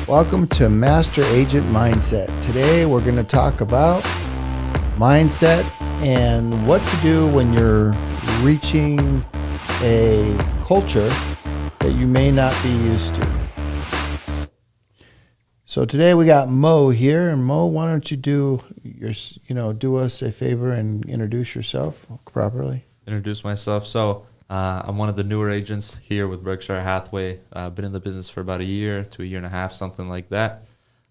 Welcome to Master Agent Mindset. Today we're going to talk about mindset and what to do when you're reaching a culture that you may not be used to. So today we got Mo here, and Mo, why don't you do us a favor and introduce yourself properly? Introduce myself. So I'm one of the newer agents here with Berkshire Hathaway. I've been in the business for about a year to a year and a half, something like that.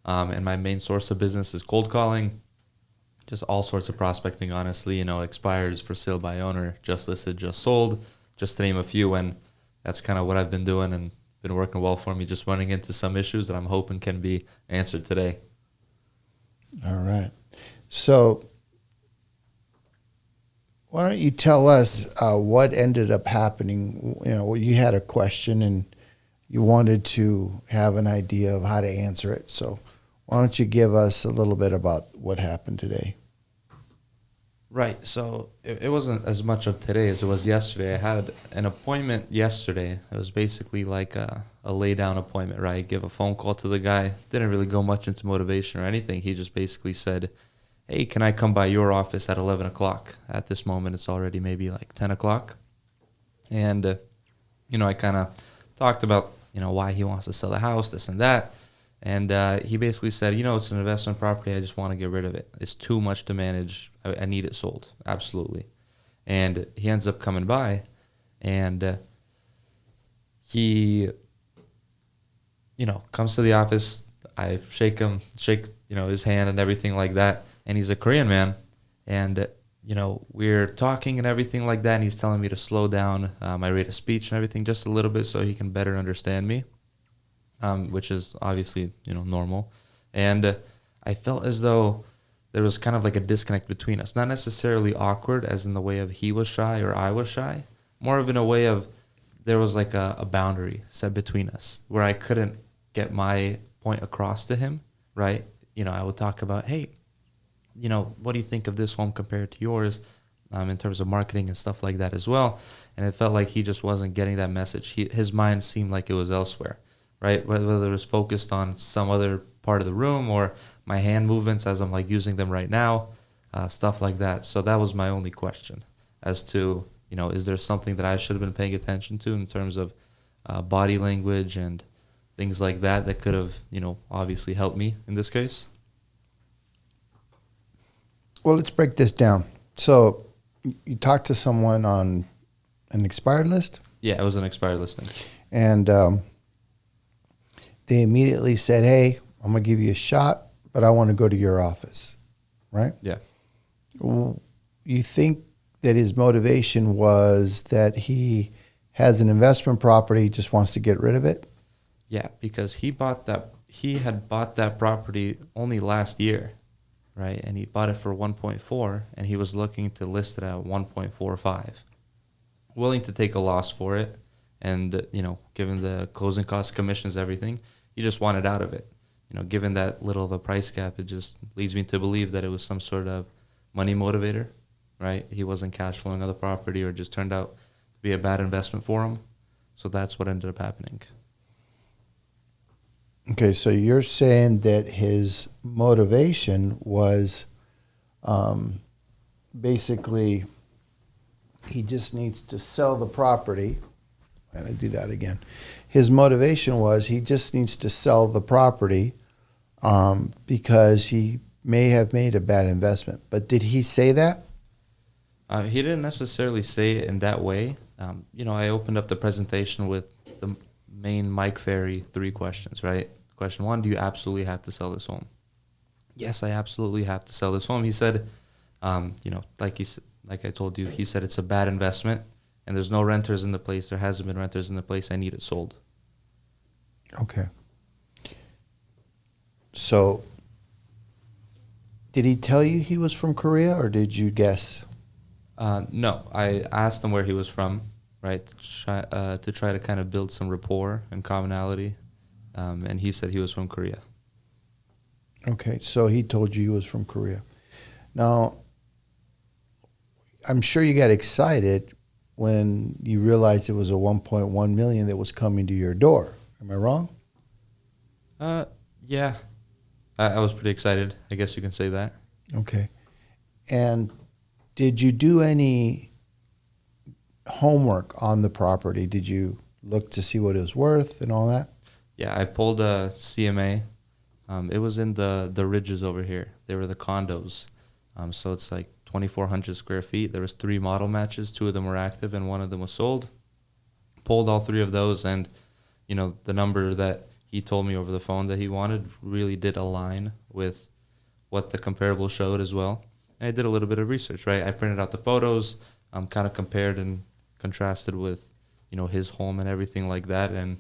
And my main source of business is cold calling, just all sorts of prospecting, honestly, expires, for sale by owner, just listed, just sold, just to name a few. And that's kind of what I've been doing and been working well for me, just running into some issues that I'm hoping can be answered today. All right. So why don't you tell us what ended up happening? You had a question and you wanted to have an idea of how to answer it. So why don't you give us a little bit about what happened today? Right. So it wasn't as much of today as it was yesterday. I had an appointment yesterday. It was basically like a lay-down appointment, right? Give a phone call to the guy. Didn't really go much into motivation or anything. He just basically said, hey, can I come by your office at 11 o'clock? At this moment, it's already maybe like 10 o'clock. And, I kind of talked about, why he wants to sell the house, this and that. And he basically said, it's an investment property. I just want to get rid of it. It's too much to manage. I need it sold. Absolutely. And he ends up coming by, and he, comes to the office. I shake his hand and everything like that. And he's a Korean man. And, we're talking and everything like that. And he's telling me to slow down my rate of speech and everything just a little bit so he can better understand me. Which is obviously, normal. And I felt as though there was kind of like a disconnect between us. Not necessarily awkward as in the way of he was shy or I was shy. More of in a way of there was like a boundary set between us where I couldn't get my point across to him, right? I would talk about, hey, what do you think of this home compared to yours in terms of marketing and stuff like that as well. And it felt like he just wasn't getting that message. His mind seemed like it was elsewhere. Right, whether it was focused on some other part of the room or my hand movements as I'm like using them right now, stuff like that. So that was my only question as to, is there something that I should have been paying attention to in terms of body language and things like that could have, obviously helped me in this case? Well, let's break this down. So you talked to someone on an expired list? Yeah, it was an expired listing. And they immediately said, hey, I'm going to give you a shot, but I want to go to your office, right? Yeah. You think that his motivation was that he has an investment property, just wants to get rid of it? Yeah, because he had bought that property only last year, right? And he bought it for 1.4, and he was looking to list it at 1.45. Willing to take a loss for it. And, given the closing costs, commissions, everything, he just wanted out of it. Given that little of a price gap, it just leads me to believe that it was some sort of money motivator, right? He wasn't cash flowing on the property or just turned out to be a bad investment for him. So that's what ended up happening. Okay, so you're saying that his motivation was basically he just needs to sell the property. I'm going to do that again. His motivation was he just needs to sell the property because he may have made a bad investment. But did he say that? He didn't necessarily say it in that way. I opened up the presentation with the main Mike Ferry 3 questions, right? Question 1, do you absolutely have to sell this home? Yes, I absolutely have to sell this home. He said, like I told you, he said it's a bad investment. And there's no renters in the place. There hasn't been renters in the place. I need it sold. Okay. So, did he tell you he was from Korea, or did you guess? No. I asked him where he was from, right, to try to kind of build some rapport and commonality. And he said he was from Korea. Okay, so he told you he was from Korea. Now, I'm sure you got excited when you realized it was a 1.1 million that was coming to your door. Am I wrong? Yeah, I was pretty excited. I guess you can say that. Okay. And did you do any homework on the property? Did you look to see what it was worth and all that? Yeah, I pulled a CMA. It was in the ridges over here. They were the condos. So it's like 2,400 square feet. There was 3 model matches. 2 of them were active and 1 of them was sold. Pulled all 3 of those, and the number that he told me over the phone that he wanted really did align with what the comparable showed as well. And I did a little bit of research, right? I printed out the photos, kind of compared and contrasted with, his home and everything like that. And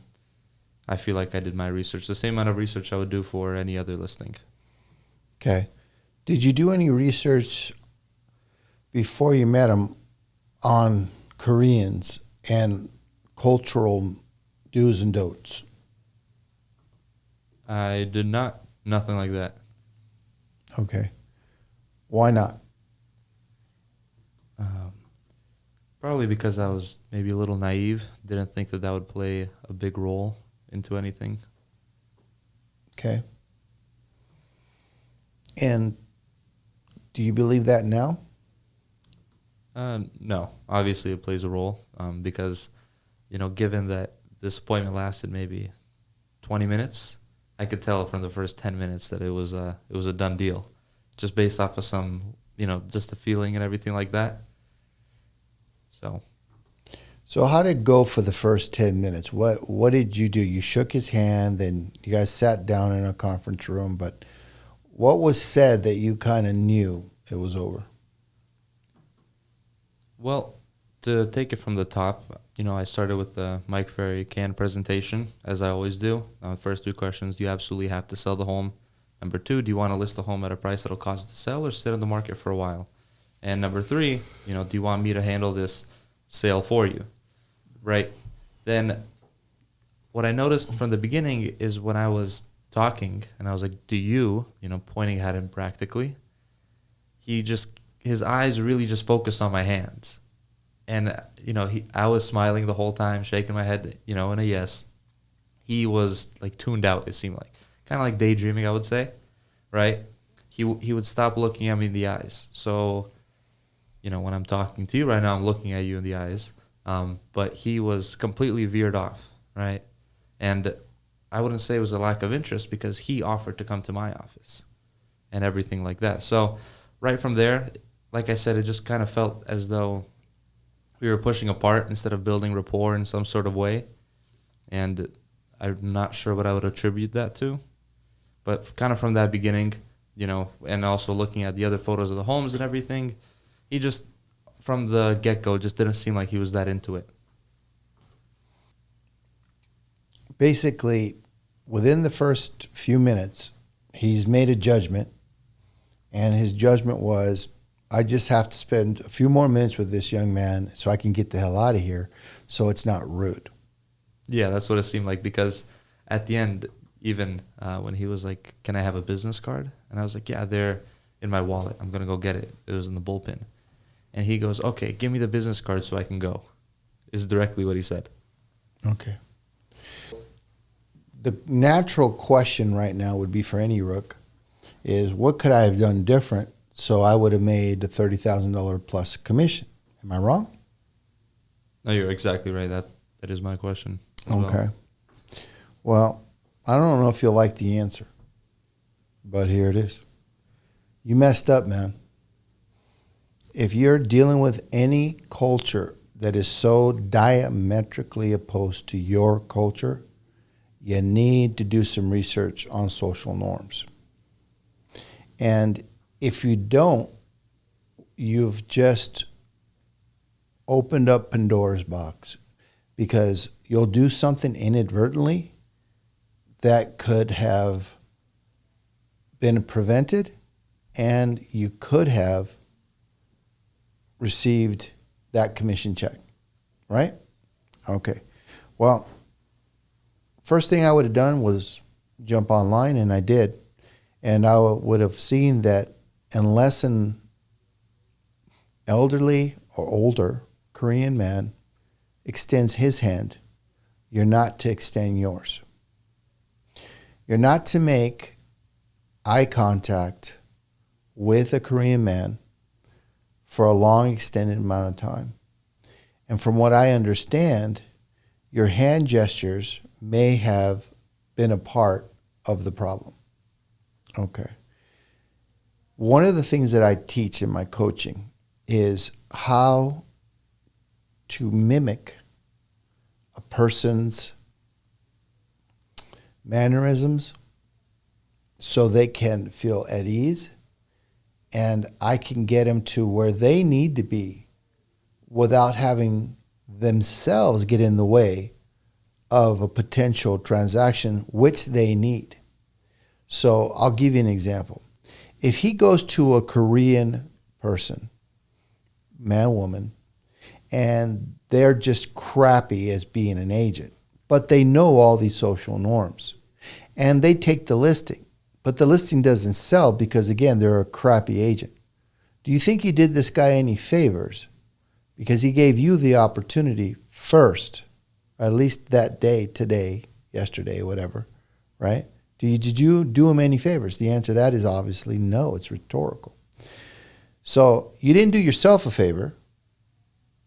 I feel like I did my research, the same amount of research I would do for any other listing. Okay. Did you do any research before you met him on Koreans and cultural do's and don'ts? I did not, nothing like that. Okay. Why not? Um, Probably because I was maybe a little naive, didn't think that would play a big role into anything. Okay. And do you believe that now? No, obviously it plays a role, because, given that this appointment lasted maybe 20 minutes, I could tell from the first 10 minutes that it was a done deal, just based off of some, just the feeling and everything like that. So how did it go for the first 10 minutes? What did you do? You shook his hand, then you guys sat down in a conference room, but what was said that you kind of knew it was over? Well, to take it from the top, I started with the Mike Ferry canned presentation, as I always do. First 2 questions: do you absolutely have to sell the home? Number 2, do you want to list the home at a price that'll cost to sell or sit on the market for a while? And number 3, do you want me to handle this sale for you? Right? Then what I noticed from the beginning is when I was talking and I was like, do you, pointing at him practically, his eyes really just focused on my hands. And, I was smiling the whole time, shaking my head, in a yes. He was like tuned out, it seemed like. Kind of like daydreaming, I would say, right? He would stop looking at me in the eyes. So, when I'm talking to you right now, I'm looking at you in the eyes. But he was completely veered off, right? And I wouldn't say it was a lack of interest because he offered to come to my office and everything like that. So right from there, like I said, it just kind of felt as though we were pushing apart instead of building rapport in some sort of way. And I'm not sure what I would attribute that to. But kind of from that beginning, and also looking at the other photos of the homes and everything, he just, from the get-go, just didn't seem like he was that into it. Basically, within the first few minutes, he's made a judgment, and his judgment was, I just have to spend a few more minutes with this young man so I can get the hell out of here so it's not rude. Yeah, that's what it seemed like, because at the end, even when he was like, can I have a business card? And I was like, yeah, they're in my wallet. I'm going to go get it. It was in the bullpen. And he goes, okay, give me the business card so I can go, is directly what he said. Okay. The natural question right now would be for any rook is, what could I have done different so I would have made a $30,000 plus commission? Am I wrong? No, you're exactly right. That is my question as Okay. well. Well, I don't know if you'll like the answer, but here it is. You messed up, man. If you're dealing with any culture that is so diametrically opposed to your culture, you need to do some research on social norms. And if you don't, you've just opened up Pandora's box, because you'll do something inadvertently that could have been prevented, and you could have received that commission check, right? Okay. Well, first thing I would have done was jump online, and I did. And I would have seen that unless an elderly or older Korean man extends his hand, you're not to extend yours. You're not to make eye contact with a Korean man for a long, extended amount of time. And from what I understand, your hand gestures may have been a part of the problem. Okay. One of the things that I teach in my coaching is how to mimic a person's mannerisms so they can feel at ease, and I can get them to where they need to be without having themselves get in the way of a potential transaction which they need. So I'll give you an example. If he goes to a Korean person, man, woman, and they're just crappy as being an agent, but they know all these social norms, and they take the listing, but the listing doesn't sell because, again, they're a crappy agent. Do you think you did this guy any favors? Because he gave you the opportunity first, at least that day, today, yesterday, whatever, right? Did you do him any favors? The answer to that is obviously no. It's rhetorical. So you didn't do yourself a favor,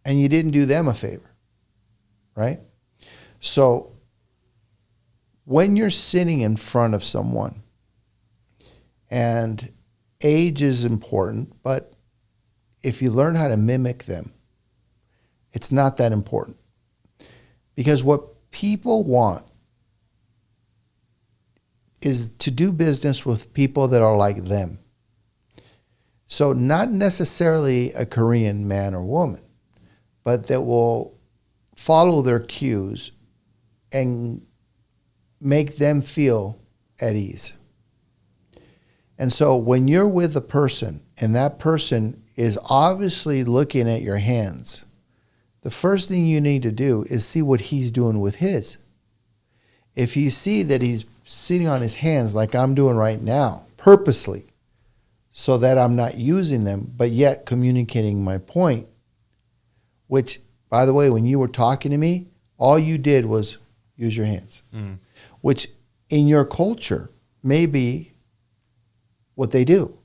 and you didn't do them a favor, right? So when you're sitting in front of someone, and age is important, but if you learn how to mimic them, it's not that important. Because what people want is to do business with people that are like them. So not necessarily a Korean man or woman, but that will follow their cues and make them feel at ease. And so when you're with a person and that person is obviously looking at your hands, the first thing you need to do is see what he's doing with his. If you see that he's sitting on his hands like I'm doing right now, purposely, so that I'm not using them, but yet communicating my point, which, by the way, when you were talking to me, all you did was use your hands, which in your culture may be what they do.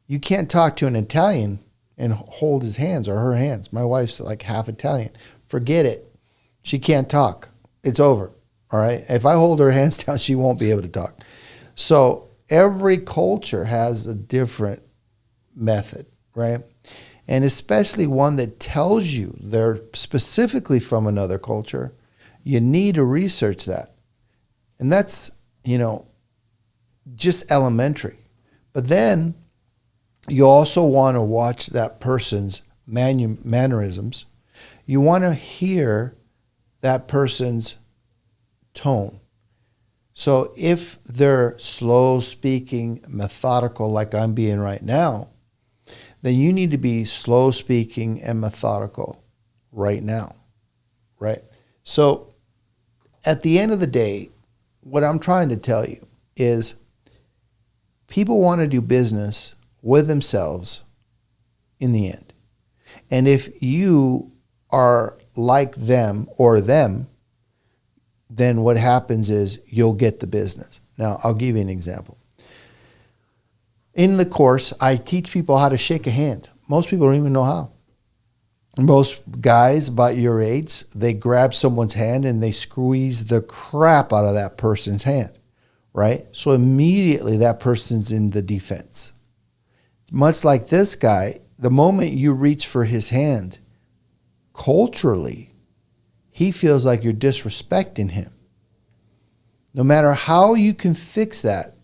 You can't talk to an Italian and hold his hands or her hands. My wife's like half Italian. Forget it. She can't talk. It's over. All right. If I hold her hands down, she won't be able to talk. So every culture has a different method, right? And especially one that tells you they're specifically from another culture, you need to research that. And that's, just elementary. But then you also want to watch that person's mannerisms. You want to hear that person's tone. So if they're slow speaking, methodical like I'm being right now, then you need to be slow speaking and methodical right now, right? So at the end of the day, what I'm trying to tell you is people want to do business with themselves in the end. And if you are like them or them, then what happens is you'll get the business. Now, I'll give you an example. In the course, I teach people how to shake a hand. Most people don't even know how. Most guys about your age, they grab someone's hand and they squeeze the crap out of that person's hand, right? So immediately that person's in the defense. Much like this guy, the moment you reach for his hand, culturally, he feels like you're disrespecting him. No matter how you can fix that,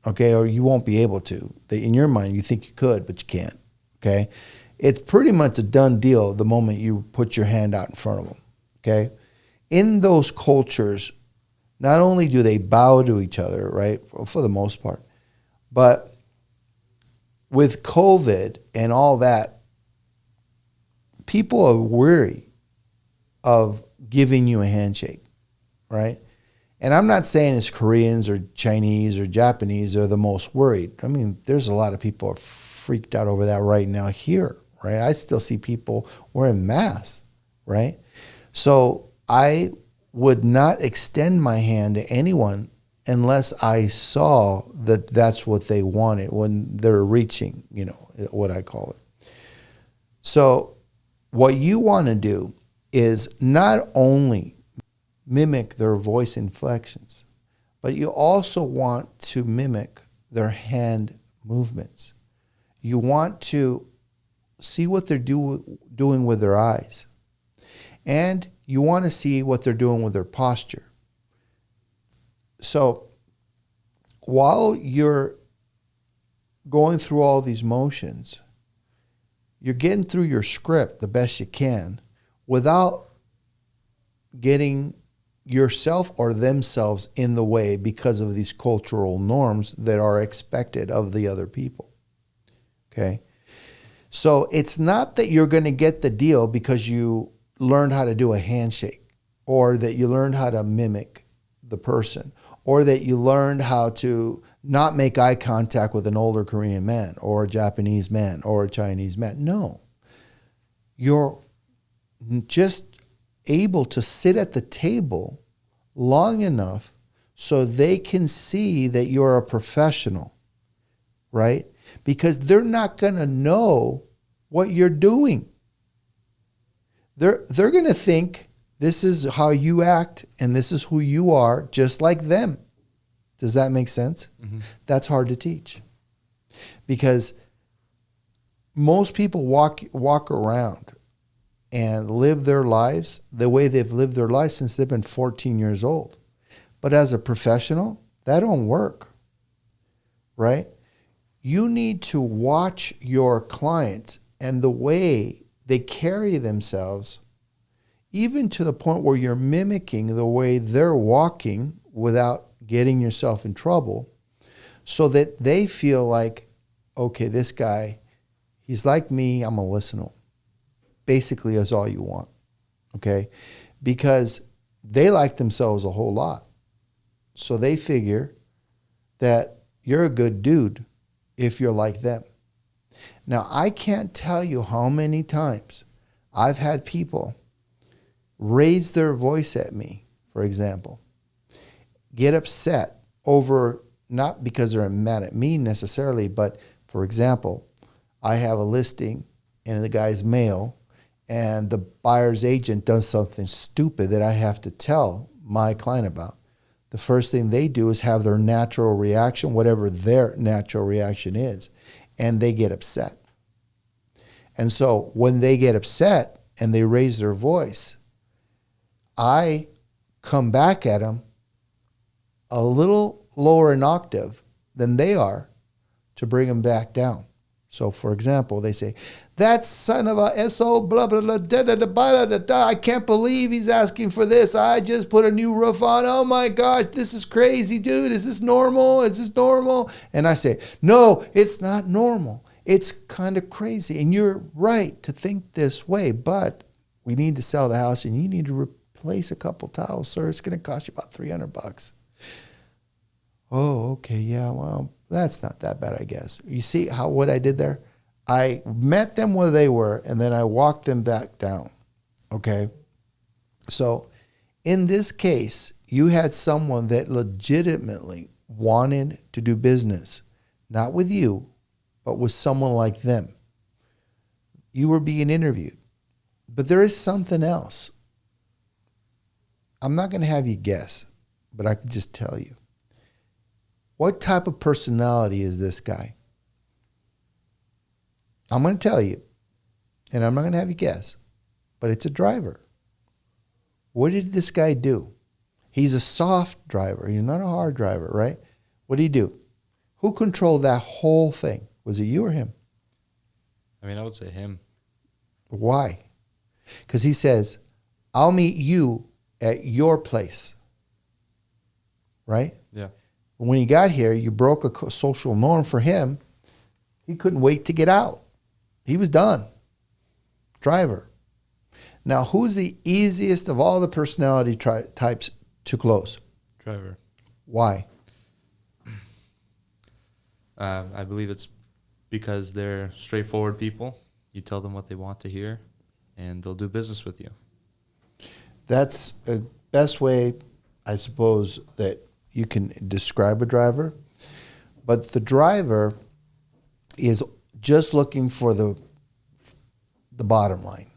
okay, or you won't be able to. In your mind, you think you could, but you can't, okay? It's pretty much a done deal the moment you put your hand out in front of them, okay? In those cultures, not only do they bow to each other, right, for the most part, but with COVID and all that, people are weary of giving you a handshake, right? And I'm not saying it's Koreans or Chinese or Japanese are the most worried. I mean, there's a lot of people are freaked out over that right now here, right? I still see people wearing masks, right? So I would not extend my hand to anyone unless I saw that that's what they wanted when they're reaching, what I call it. So what you want to do is not only mimic their voice inflections, but you also want to mimic their hand movements. You want to see what they're doing with their eyes. And you want to see what they're doing with their posture. So while you're going through all these motions, you're getting through your script the best you can without getting yourself or themselves in the way because of these cultural norms that are expected of the other people. Okay? So it's not that you're going to get the deal because you learned how to do a handshake, or that you learned how to mimic the person, or that you learned how to not make eye contact with an older Korean man or a Japanese man or a Chinese man. No. You're just able to sit at the table long enough so they can see that you're a professional, right? Because they're not going to know what you're doing. They're going to think this is how you act and this is who you are, just like them. Does that make sense? Mm-hmm. That's hard to teach. Because most people walk around and live their lives the way they've lived their lives since they've been 14 years old. But as a professional, that don't work, right? You need to watch your clients and the way they carry themselves, even to the point where you're mimicking the way they're walking without getting yourself in trouble, so that they feel like, okay, this guy, he's like me, I'm going to listen to him. Basically, is all you want, okay? Because they like themselves a whole lot. So they figure that you're a good dude if you're like them. Now, I can't tell you how many times I've had people raise their voice at me, for example, get upset over, not because they're mad at me necessarily, but for example, I have a listing and the guy's male and the buyer's agent does something stupid that I have to tell my client about. The first thing they do is have their natural reaction, whatever their natural reaction is, and they get upset. And so when they get upset and they raise their voice, I come back at them a little lower in octave than they are to bring them back down. So, for example, they say, that son of a SO, blah, blah, blah, da, da, da, da, da, da. I can't believe he's asking for this. I just put a new roof on. Oh, my gosh, this is crazy, dude. Is this normal? Is this normal? And I say, no, it's not normal. It's kind of crazy. And you're right to think this way, but we need to sell the house and you need to replace a couple towels, sir. It's going to cost you about $300. Oh, okay, yeah, well, that's not that bad, I guess. You see what I did there? I met them where they were, and then I walked them back down, okay? So in this case, you had someone that legitimately wanted to do business, not with you, but with someone like them. You were being interviewed. But there is something else. I'm not going to have you guess, but I can just tell you. What type of personality is this guy? I'm going to tell you, and I'm not going to have you guess, but it's a driver. What did this guy do? He's a soft driver. He's not a hard driver, right? What did he do? Who controlled that whole thing? Was it you or him? I mean, I would say him. Why? Because he says, I'll meet you at your place, right? Yeah. When he got here, you broke a social norm for him. He couldn't wait to get out. He was done. Driver. Now, who's the easiest of all the personality types to close? Driver. Why? I believe it's because they're straightforward people. You tell them what they want to hear, and they'll do business with you. That's the best way, I suppose, that you can describe a driver, but the driver is just looking for the bottom line.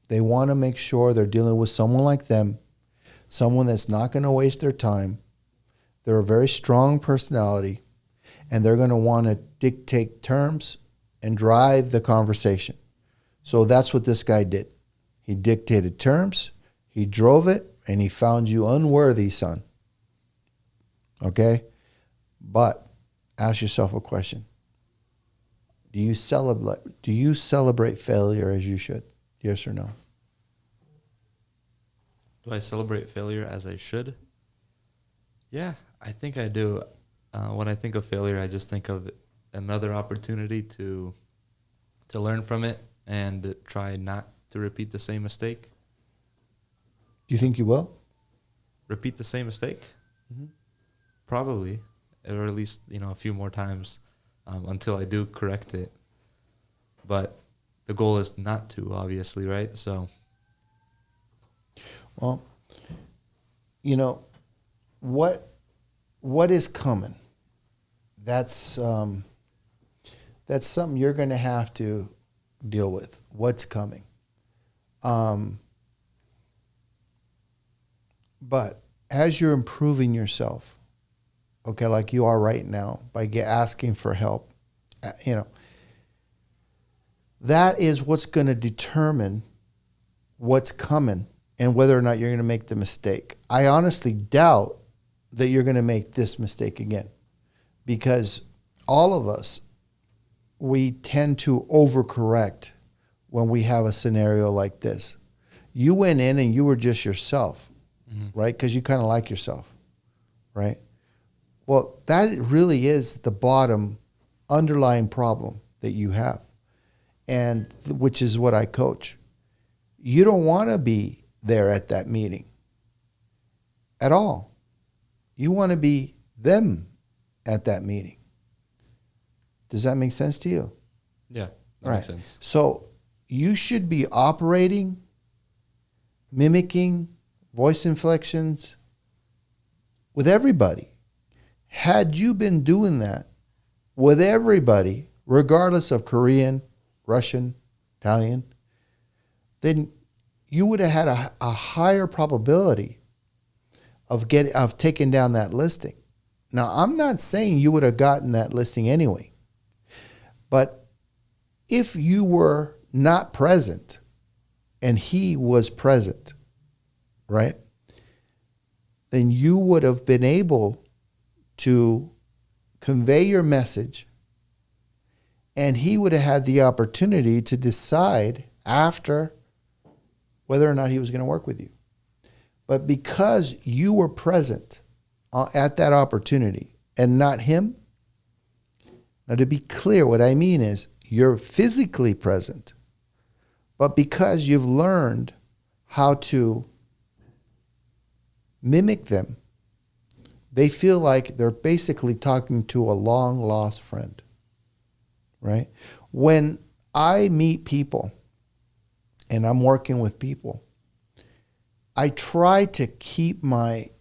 They want to make sure they're dealing with someone like them, someone that's not going to waste their time. They're a very strong personality, and they're going to want to dictate terms and drive the conversation. So that's what this guy did. He dictated terms, he drove it, and he found you unworthy, son. Okay? But ask yourself a question. Do you celebrate failure as you should? Yes or no? Do I celebrate failure as I should? Yeah, I think I do. When I think of failure, I just think of another opportunity to learn from it and try not to repeat the same mistake. Do you think you will? Repeat the same mistake? Mm-hmm. Probably, or at least a few more times until I do correct it. But the goal is not to, obviously, right? So, well, what is coming? That's something you're going to have to deal with. What's coming? But as you're improving yourself, okay, like you are right now, by asking for help, that is what's going to determine what's coming and whether or not you're going to make the mistake. I honestly doubt that you're going to make this mistake again, because all of us, we tend to overcorrect when we have a scenario like this. You went in and you were just yourself, right? Because you kind of like yourself, right? Well, that really is the bottom underlying problem that you have, and which is what I coach. You don't want to be there at that meeting at all. You want to be them at that meeting. Does that make sense to you? yeah, that makes sense. So you should be operating, mimicking voice inflections with everybody. Had you been doing that with everybody, regardless of Korean, Russian, Italian, then you would have had a higher probability of taking down that listing. Now, I'm not saying you would have gotten that listing anyway, but if you were not present and he was present, right, then you would have been able to convey your message, and he would have had the opportunity to decide after whether or not he was going to work with you. But because you were present at that opportunity and not him, now to be clear, what I mean is you're physically present, but because you've learned how to mimic them, they feel like they're basically talking to a long lost friend, right? When I meet people and I'm working with people, I try to keep my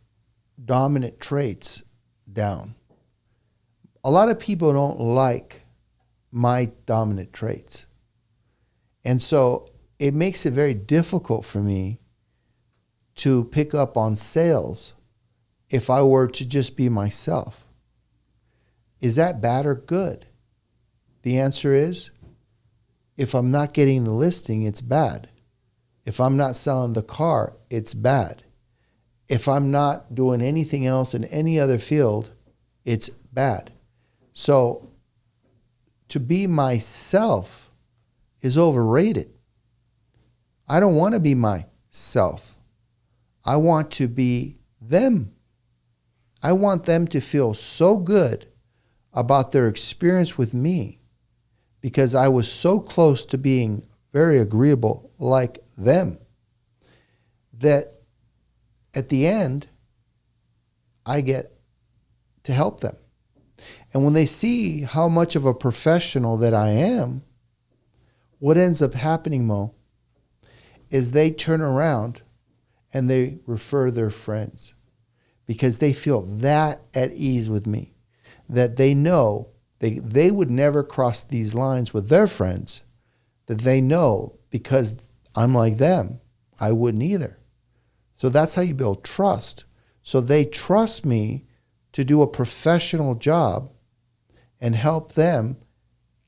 dominant traits down. A lot of people don't like my dominant traits. And so it makes it very difficult for me to pick up on sales if I were to just be myself. Is that bad or good? The answer is, if I'm not getting the listing, it's bad. If I'm not selling the car, it's bad. If I'm not doing anything else in any other field, it's bad. So to be myself is overrated. I don't want to be myself. I want to be them. I want them to feel so good about their experience with me because I was so close to being very agreeable like them that at the end, I get to help them. And when they see how much of a professional that I am, what ends up happening, Mo, is they turn around and they refer their friends. because they feel that at ease with me, that they know they would never cross these lines with their friends, that they know because I'm like them, I wouldn't either. So that's how you build trust. So they trust me to do a professional job and help them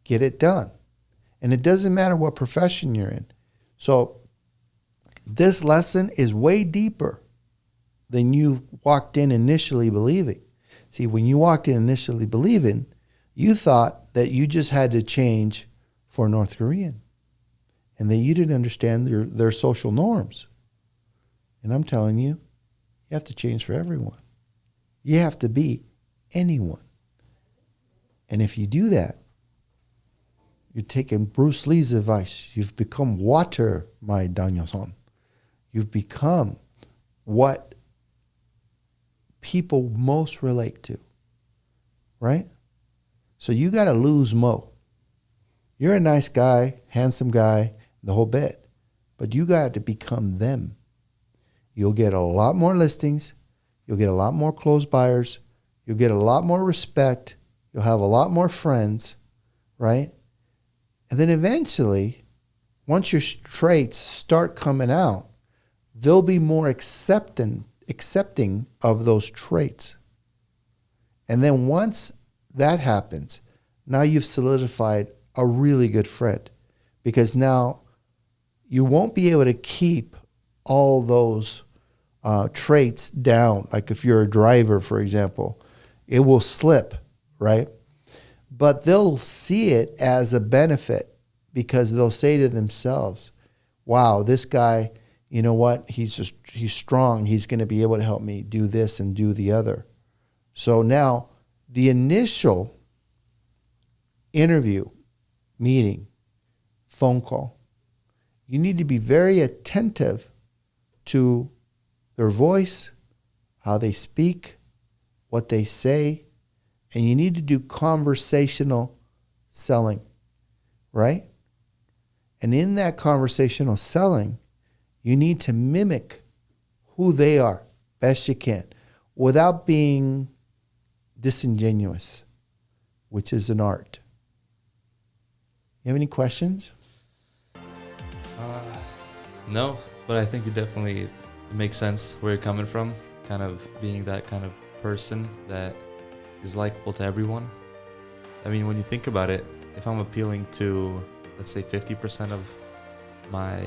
get it done. And it doesn't matter what profession you're in. So this lesson is way deeper than you walked in initially believing. See, when you walked in initially believing, you thought that you just had to change for North Korean and that you didn't understand their social norms. And I'm telling you, you have to change for everyone. You have to be anyone. And if you do that, you're taking Bruce Lee's advice. You've become water, my Daniel-san. You've become what people most relate to, right? So you got to lose Mo. You're a nice guy, handsome guy, the whole bit, but you got to become them. You'll get a lot more listings. You'll get a lot more closed buyers. You'll get a lot more respect. You'll have a lot more friends, right? And then eventually, once your traits start coming out, they'll be more accepting of those traits. And then once that happens, now you've solidified a really good friend, because now you won't be able to keep all those traits down. Like if you're a driver, for example, it will slip, right? But they'll see it as a benefit, because they'll say to themselves, wow, this guy, you know what? He's strong. He's going to be able to help me do this and do the other. So now the initial interview, meeting, phone call, you need to be very attentive to their voice, how they speak, what they say, and you need to do conversational selling, right? And in that conversational selling, you need to mimic who they are best you can without being disingenuous, which is an art. You have any questions? No, but I think it makes sense where you're coming from, kind of being that kind of person that is likable to everyone. I mean, when you think about it, if I'm appealing to, let's say, 50% of my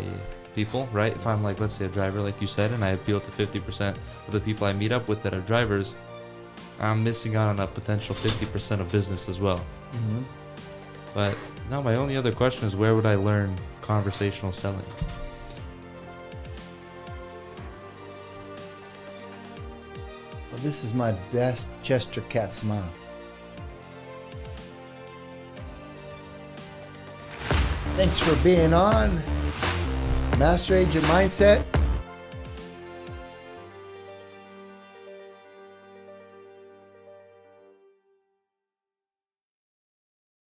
people, right? If I'm like, let's say, a driver, like you said, and I appeal to 50% of the people I meet up with that are drivers, I'm missing out on a potential 50% of business as well. Mm-hmm. But now my only other question is, where would I learn conversational selling? Well, this is my best Chester Cat smile. Thanks for being on Master Agent Mindset.